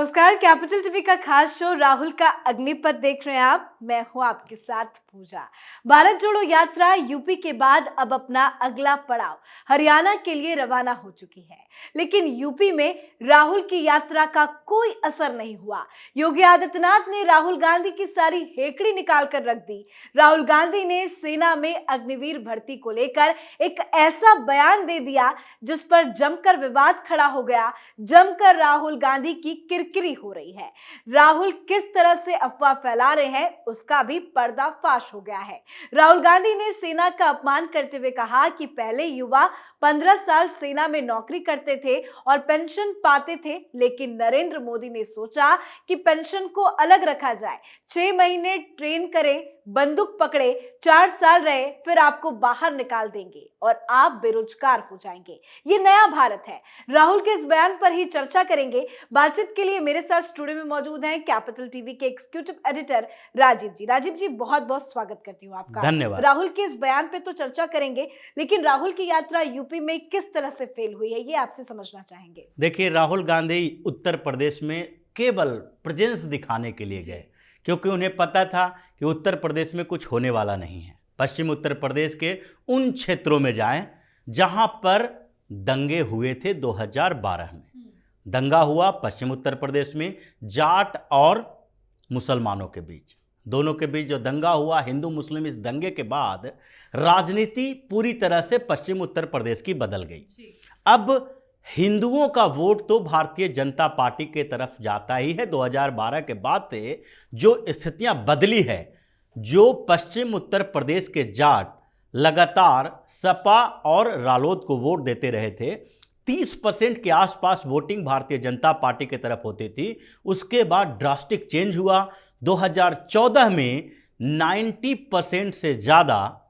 नमस्कार। Capital TV का खास शो राहुल का अग्निपथ देख रहे हैं आप। मैं हूं आपके साथ पूजा। भारत जोड़ो यात्रा यूपी के बाद अब अपना अगला पड़ाव हरियाणा के लिए रवाना हो चुकी है, लेकिन यूपी में राहुल की यात्रा का कोई असर नहीं हुआ। योगी आदित्यनाथ ने राहुल गांधी की सारी हेकड़ी निकाल कर रख दी। राहुल गांधी ने सेना में अग्निवीर भर्ती को लेकर एक ऐसा बयान दे दिया जिस पर जमकर विवाद खड़ा हो गया। जमकर राहुल गांधी की किरकिरी हो रही है। राहुल किस तरह से अफवाह फैला रहे हैं उसका भी पर्दाफाश हो गया है। राहुल गांधी ने सेना का अपमान करते हुए कहा कि पहले युवा 15 साल सेना में नौकरी करते थे और पेंशन पाते थे, लेकिन नरेंद्र मोदी ने सोचा कि पेंशन को अलग रखा जाए। 6 महीने ट्रेन करें, बंदूक पकड़े, 4 साल रहे, फिर आपको बाहर निकाल देंगे और आप बेरोजगार हो जाएंगे। ये नया भारत है। राहुल के इस बयान पर ही चर्चा करेंगे। बातचीत के लिए मेरे साथ स्टूडियो में मौजूद हैं कैपिटल टीवी के एग्जीक्यूटिव एडिटर राजीव जी। राजीव जी, बहुत बहुत स्वागत करती हूँ आपका। धन्यवाद। राहुल के इस बयान पे तो चर्चा करेंगे, लेकिन राहुल की यात्रा यूपी में किस तरह से फेल हुई है ये आपसे समझना चाहेंगे। देखिए, राहुल गांधी उत्तर प्रदेश में केवल प्रेजेंस दिखाने के लिए गए, क्योंकि उन्हें पता था कि उत्तर प्रदेश में कुछ होने वाला नहीं है। पश्चिम उत्तर प्रदेश के उन क्षेत्रों में जाएं जहां पर दंगे हुए थे 2012 में। दंगा हुआ पश्चिम उत्तर प्रदेश में जाट और मुसलमानों के बीच, दोनों के बीच जो दंगा हुआ, हिंदू मुस्लिम, इस दंगे के बाद राजनीति पूरी तरह से पश्चिम उत्तर प्रदेश की बदल गई। अब हिंदुओं का वोट तो भारतीय जनता पार्टी के तरफ जाता ही है। 2012 के बाद से जो स्थितियां बदली है, जो पश्चिम उत्तर प्रदेश के जाट लगातार सपा और रालोद को वोट देते रहे थे, 30% के आसपास वोटिंग भारतीय जनता पार्टी की तरफ होती थी। उसके बाद ड्रास्टिक चेंज हुआ। 2014 में 90% से ज़्यादा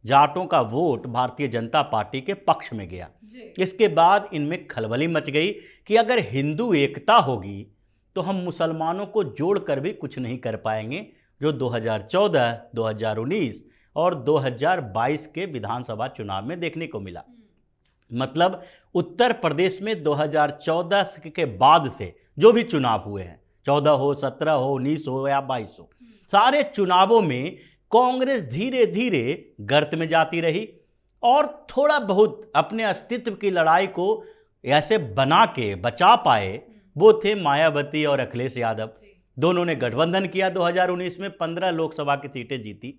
जाटों का वोट भारतीय जनता पार्टी के पक्ष में गया। इसके बाद इनमें खलबली मच गई कि अगर हिंदू एकता होगी तो हम मुसलमानों को जोड़कर भी कुछ नहीं कर पाएंगे, जो 2014, 2019 और 2022 के विधानसभा चुनाव में देखने को मिला। मतलब उत्तर प्रदेश में 2014 के बाद से जो भी चुनाव हुए हैं, 14 हो, 17 हो, 19 हो या 22 हो, सारे चुनावों में कांग्रेस धीरे धीरे गर्त में जाती रही और थोड़ा बहुत अपने अस्तित्व की लड़ाई को ऐसे बना के बचा पाए वो थे मायावती और अखिलेश यादव। दोनों ने गठबंधन किया। 2019 में 15 लोकसभा की सीटें जीती,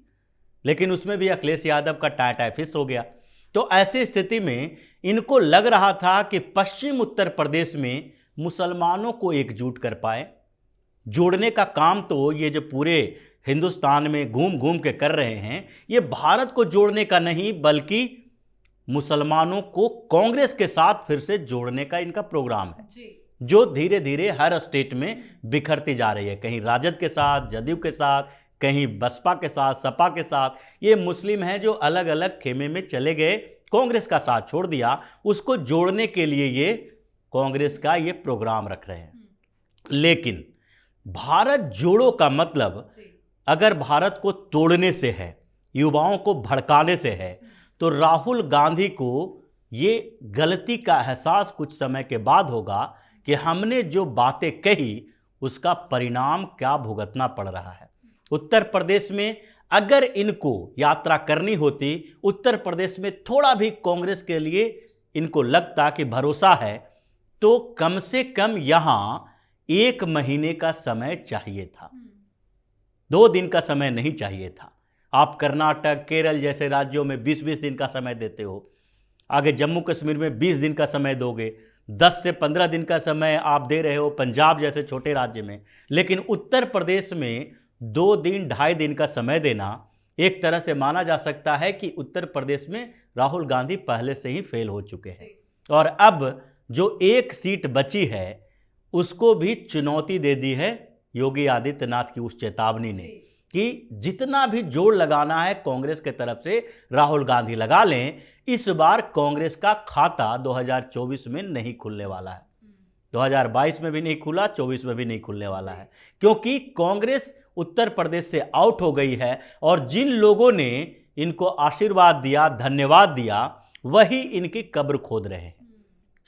लेकिन उसमें भी अखिलेश यादव का टाटा फिस हो गया। तो ऐसी स्थिति में इनको लग रहा था कि पश्चिम उत्तर प्रदेश में मुसलमानों को एकजुट कर पाए। जोड़ने का काम तो ये जो पूरे हिंदुस्तान में घूम घूम के कर रहे हैं, ये भारत को जोड़ने का नहीं, बल्कि मुसलमानों को कांग्रेस के साथ फिर से जोड़ने का इनका प्रोग्राम है, जो धीरे धीरे हर स्टेट में बिखरती जा रही है। कहीं राजद के साथ, जदयू के साथ, कहीं बसपा के साथ, सपा के साथ। ये मुस्लिम हैं जो अलग अलग खेमे में चले गए, कांग्रेस का साथ छोड़ दिया। उसको जोड़ने के लिए ये कांग्रेस का ये प्रोग्राम रख रहे हैं। लेकिन भारत जोड़ो का मतलब अगर भारत को तोड़ने से है, युवाओं को भड़काने से है, तो राहुल गांधी को ये गलती का एहसास कुछ समय के बाद होगा कि हमने जो बातें कही उसका परिणाम क्या भुगतना पड़ रहा है। उत्तर प्रदेश में अगर इनको यात्रा करनी होती, उत्तर प्रदेश में थोड़ा भी कांग्रेस के लिए इनको लगता कि भरोसा है, तो कम से कम यहां 1 महीने का समय चाहिए था, 2 दिन का समय नहीं चाहिए था। आप कर्नाटक, केरल जैसे राज्यों में 20-20 दिन का समय देते हो, आगे जम्मू कश्मीर में 20 दिन का समय दोगे, 10 से 15 दिन का समय आप दे रहे हो पंजाब जैसे छोटे राज्य में। लेकिन उत्तर प्रदेश में 2 दिन 2.5 दिन का समय देना, एक तरह से माना जा सकता है कि उत्तर प्रदेश में राहुल गांधी पहले से ही फेल हो चुके हैं और अब जो एक सीट बची है उसको भी चुनौती दे दी है योगी आदित्यनाथ की उस चेतावनी ने कि जितना भी जोर लगाना है कांग्रेस के तरफ से राहुल गांधी लगा लें। इस बार कांग्रेस का खाता 2024 में नहीं खुलने वाला है, 2022 में भी नहीं खुला, 24 में भी नहीं खुलने वाला है, क्योंकि कांग्रेस उत्तर प्रदेश से आउट हो गई है और जिन लोगों ने इनको आशीर्वाद दिया, धन्यवाद दिया, वही इनकी कब्र खोद रहे हैं।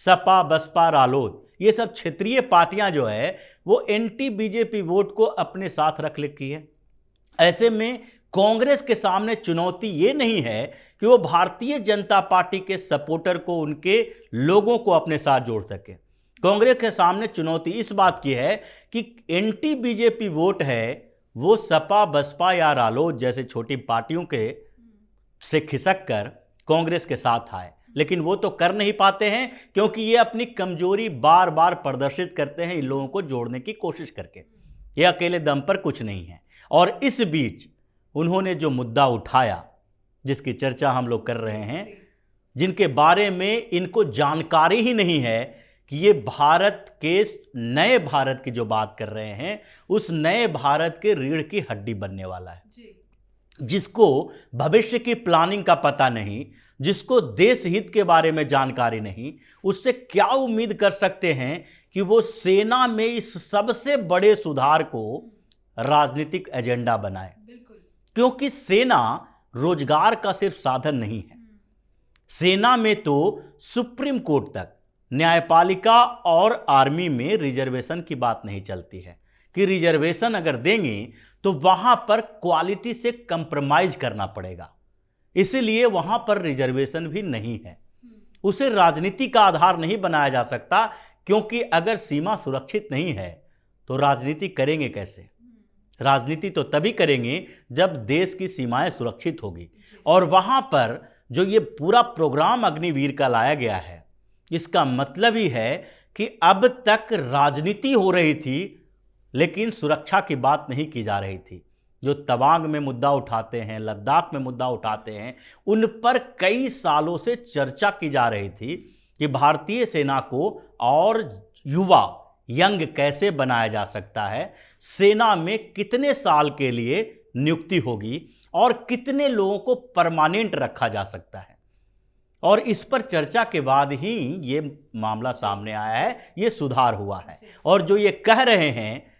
सपा, बसपा, रालोद ये सब क्षेत्रीय पार्टियां जो है वो एंटी बीजेपी वोट को अपने साथ रख रखी है। ऐसे में कांग्रेस के सामने चुनौती ये नहीं है कि वो भारतीय जनता पार्टी के सपोर्टर को, उनके लोगों को अपने साथ जोड़ सके। कांग्रेस के सामने चुनौती इस बात की है कि एंटी बीजेपी वोट है वो सपा, बसपा या रालोद जैसे छोटी पार्टियों के से खिसक कर कांग्रेस के साथ आए, लेकिन वो तो कर नहीं पाते हैं क्योंकि ये अपनी कमजोरी बार बार प्रदर्शित करते हैं इन लोगों को जोड़ने की कोशिश करके। ये अकेले दम पर कुछ नहीं है। और इस बीच उन्होंने जो मुद्दा उठाया, जिसकी चर्चा हम लोग कर रहे हैं, जिनके बारे में इनको जानकारी ही नहीं है कि ये भारत के नए भारत की जो बात कर रहे हैं, उस नए भारत के रीढ़ की हड्डी बनने वाला है, जिसको भविष्य की प्लानिंग का पता नहीं, जिसको देश हित के बारे में जानकारी नहीं, उससे क्या उम्मीद कर सकते हैं कि वो सेना में इस सबसे बड़े सुधार को राजनीतिक एजेंडा बनाए। क्योंकि सेना रोजगार का सिर्फ साधन नहीं है। सेना में तो सुप्रीम कोर्ट तक, न्यायपालिका और आर्मी में रिजर्वेशन की बात नहीं चलती है कि रिजर्वेशन अगर देंगे तो वहां पर क्वालिटी से कंप्रोमाइज करना पड़ेगा, इसलिए वहां पर रिजर्वेशन भी नहीं है। उसे राजनीति का आधार नहीं बनाया जा सकता, क्योंकि अगर सीमा सुरक्षित नहीं है तो राजनीति करेंगे कैसे? राजनीति तो तभी करेंगे जब देश की सीमाएं सुरक्षित होगी। और वहां पर जो ये पूरा प्रोग्राम अग्निवीर का लाया गया है, इसका मतलब ही है कि अब तक राजनीति हो रही थी लेकिन सुरक्षा की बात नहीं की जा रही थी। जो तवांग में मुद्दा उठाते हैं, लद्दाख में मुद्दा उठाते हैं, उन पर कई सालों से चर्चा की जा रही थी कि भारतीय सेना को और युवा, यंग कैसे बनाया जा सकता है, सेना में कितने साल के लिए नियुक्ति होगी और कितने लोगों को परमानेंट रखा जा सकता है। और इस पर चर्चा के बाद ही ये मामला सामने आया है, ये सुधार हुआ है। और जो ये कह रहे हैं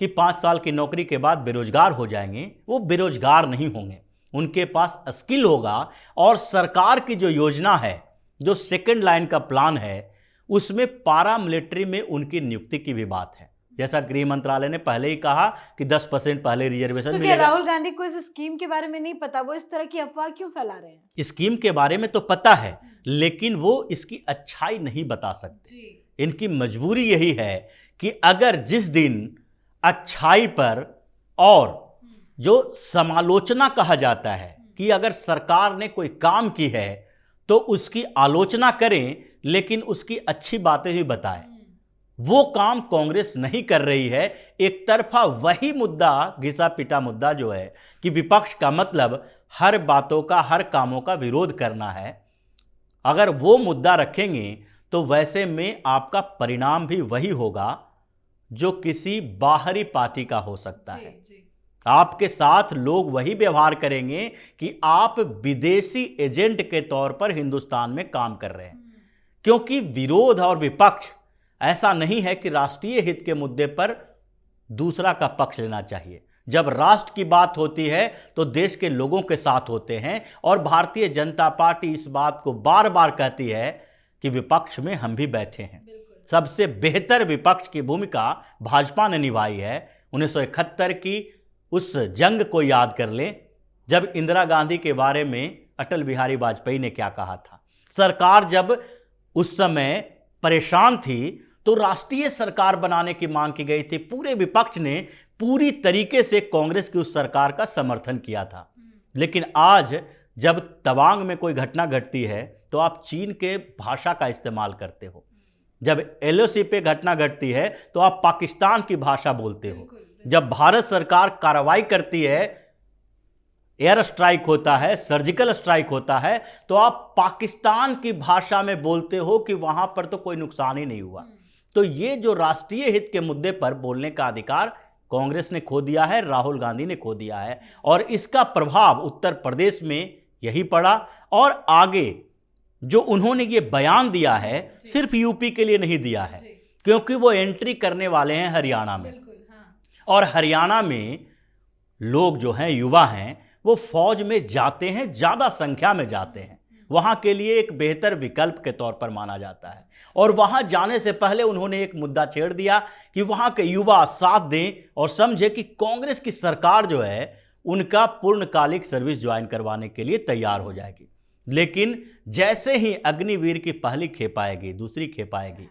कि 5 साल की नौकरी के बाद बेरोजगार हो जाएंगे, वो बेरोजगार नहीं होंगे, उनके पास स्किल होगा। और सरकार की जो योजना है, जो सेकंड लाइन का प्लान है, उसमें पारा मिलिट्री में उनकी नियुक्ति की भी बात है। जैसा गृह मंत्रालय ने पहले ही कहा कि 10% पहले रिजर्वेशन तो मिलेगा। राहुल गांधी को इस स्कीम के बारे में नहीं पता, वो इस तरह की अफवाह क्यों फैला रहे हैं? स्कीम के बारे में तो पता है, लेकिन वो इसकी अच्छाई नहीं बता सकते। इनकी मजबूरी यही है कि अगर जिस दिन अच्छाई पर और जो समालोचना कहा जाता है कि अगर सरकार ने कोई काम की है तो उसकी आलोचना करें, लेकिन उसकी अच्छी बातें भी बताएं। वो काम कांग्रेस नहीं कर रही है। एक तरफा वही मुद्दा, घिसा पिटा मुद्दा जो है कि विपक्ष का मतलब हर बातों का, हर कामों का विरोध करना है। अगर वो मुद्दा रखेंगे तो वैसे में आपका परिणाम भी वही होगा जो किसी बाहरी पार्टी का हो सकता है। आपके साथ लोग वही व्यवहार करेंगे कि आप विदेशी एजेंट के तौर पर हिंदुस्तान में काम कर रहे हैं। क्योंकि विरोध और विपक्ष ऐसा नहीं है कि राष्ट्रीय हित के मुद्दे पर दूसरा का पक्ष लेना चाहिए। जब राष्ट्र की बात होती है तो देश के लोगों के साथ होते हैं। और भारतीय जनता पार्टी इस बात को बार बार कहती है कि विपक्ष में हम भी बैठे हैं। सबसे बेहतर विपक्ष की भूमिका भाजपा ने निभाई है। 1971 की उस जंग को याद कर लें, जब इंदिरा गांधी के बारे में अटल बिहारी वाजपेयी ने क्या कहा था। सरकार जब उस समय परेशान थी तो राष्ट्रीय सरकार बनाने की मांग की गई थी। पूरे विपक्ष ने पूरी तरीके से कांग्रेस की उस सरकार का समर्थन किया था। लेकिन आज जब तवांग में कोई घटना घटती है तो आप चीन के भाषा का इस्तेमाल करते हो। जब एलओसी पे घटना घटती है तो आप पाकिस्तान की भाषा बोलते हो। जब भारत सरकार कार्रवाई करती है, एयर स्ट्राइक होता है, सर्जिकल स्ट्राइक होता है, तो आप पाकिस्तान की भाषा में बोलते हो कि वहां पर तो कोई नुकसान ही नहीं हुआ। तो ये जो राष्ट्रीय हित के मुद्दे पर बोलने का अधिकार कांग्रेस ने खो दिया है, राहुल गांधी ने खो दिया है। और इसका प्रभाव उत्तर प्रदेश में यही पड़ा। और आगे जो उन्होंने ये बयान दिया है, सिर्फ यूपी के लिए नहीं दिया है, क्योंकि वो एंट्री करने वाले हैं हरियाणा में। और हरियाणा में लोग जो हैं, युवा हैं, वो फौज में जाते हैं, ज़्यादा संख्या में जाते हैं। वहाँ के लिए एक बेहतर विकल्प के तौर पर माना जाता है। और वहाँ जाने से पहले उन्होंने एक मुद्दा छेड़ दिया कि वहाँ के युवा साथ दें और समझे कि कांग्रेस की सरकार जो है उनका पूर्णकालिक सर्विस ज्वाइन करवाने के लिए तैयार हो जाएगी। लेकिन जैसे ही अग्निवीर की पहली खेप आएगी, दूसरी खेप आएगी,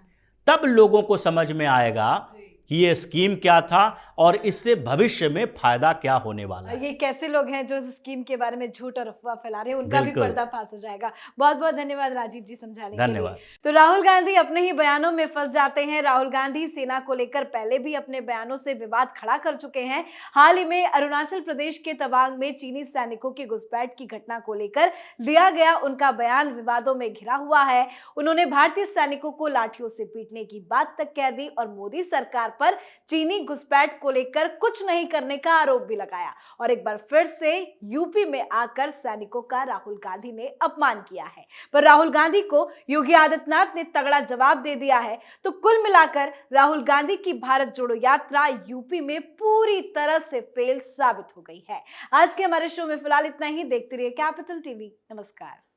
तब लोगों को समझ में आएगा कि ये स्कीम क्या था और इससे भविष्य में फायदा क्या होने वाला है। ये कैसे लोग हैं जो इस स्कीम के बारे में झूठ और अफवाह फैला रहे हैं, उनका भी बिल्कुल। पर्दाफाश हो जाएगा। बहुत बहुत धन्यवाद राजीव जी समझाने के लिए। धन्यवाद। तो राहुल गांधी अपने ही बयानों में फंस जाते हैं। राहुल गांधी सेना को लेकर पहले भी अपने बयानों से विवाद खड़ा कर चुके हैं। हाल ही में अरुणाचल प्रदेश के तवांग में चीनी सैनिकों की घुसपैठ की घटना को लेकर दिया गया उनका बयान विवादों में घिरा हुआ है। उन्होंने भारतीय सैनिकों को लाठियों से पीटने की बात तक कह दी और मोदी सरकार पर चीनी घुसपैठ को लेकर कुछ नहीं करने का आरोप भी लगाया। और एक बार फिर से यूपी में आकर सैनिकों का राहुल गांधी ने अपमान किया है। पर राहुल गांधी को योगी आदित्यनाथ ने तगड़ा जवाब दे दिया है। तो कुल मिलाकर राहुल गांधी की भारत जोड़ो यात्रा यूपी में पूरी तरह से फेल साबित हो गई है। आज के हमारे शो में फिलहाल इतना ही। देखते रहिए कैपिटल टीवी। नमस्कार।